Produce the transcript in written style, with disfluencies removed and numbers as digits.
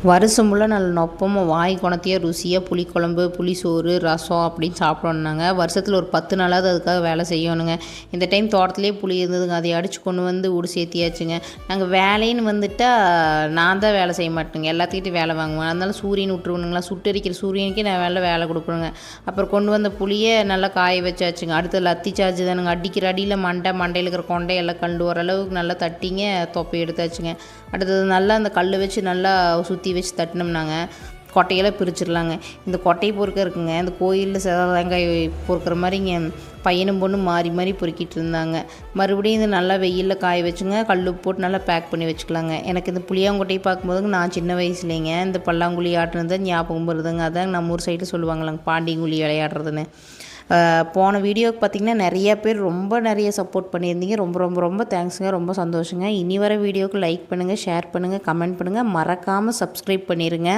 வருஷம் ஃபுல்லாக நல்ல நொப்பமாக வாய் குணத்தையாக ருசியாக புளிக்குழம்பு புளிசோறு ரசம் அப்படின்னு சாப்பிடணுன்னாங்க. வருஷத்தில் ஒரு 10 நாளாவது அதுக்காக வேலை செய்யணுங்க. இந்த டைம் தோட்டத்திலே புளி இருந்ததுங்க, அதை அடித்து கொண்டு வந்து ஊடு சேர்த்தியாச்சுங்க. நாங்கள் வேலைன்னு வந்துட்டால் நான் தான் வேலை செய்ய மாட்டேங்க, எல்லாத்துக்கிட்டையும் வேலை வாங்குவேன். அதனால சூரியன் விட்டுருவணுங்களா, சுட்டரிக்கிற சூரியனுக்கே நான் வேலை கொடுப்பேங்க. அப்புறம் கொண்டு வந்த புளியை நல்லா காய வச்சாச்சுங்க. அடுத்து லத்தி சார்ஜ் தானுங்க, அடிக்கிற அடியில் மண்டையில் இருக்கிற கொண்டையெல்லாம் கண்டு வர அளவுக்கு நல்லா தட்டிங்க தொப்பை எடுத்தாச்சுங்க. அடுத்தது நல்லா அந்த கல் வச்சு நல்லா சுற்றி வச்சு தட்டினோம்னாங்க கொட்டையெல்லாம் பிரிச்சிடலாங்க. இந்த கொட்டையை பொறுக்க இருக்குங்க, இந்த கோயிலில் வெங்காயம் பொறுக்கிற மாதிரிங்க பையனும் பொண்ணும் மாறி மாறி பொறுக்கிட்டு இருந்தாங்க. மறுபடியும் இது நல்லா வெயிலில் காய வச்சுங்க, கல் போட்டு நல்லா பேக் பண்ணி வச்சுக்கலாங்க. எனக்கு இந்த புளியாங்கொட்டையை பார்க்கும்போதுங்க நான் சின்ன வயசுலேங்க இந்த பல்லாங்குழி ஆட்டுனது ஞாபகம் வருதுங்க. அதான் நம்ம ஊர் சைடு சொல்லுவாங்களாங்க பாண்டிங்குழி விளையாடுறதுன்னு. போன வீடியோவுக்கு பார்த்திங்கன்னா நிறையா பேர் நிறைய சப்போர்ட் பண்ணியிருந்தீங்க. ரொம்ப ரொம்ப ரொம்ப தேங்க்ஸுங்க, ரொம்ப சந்தோஷங்க. இனி வர வீடியோவுக்கு லைக் பண்ணுங்கள், ஷேர் பண்ணுங்கள், கமெண்ட் பண்ணுங்கள், மறக்காமல் சப்ஸ்கிரைப் பண்ணிடுங்க.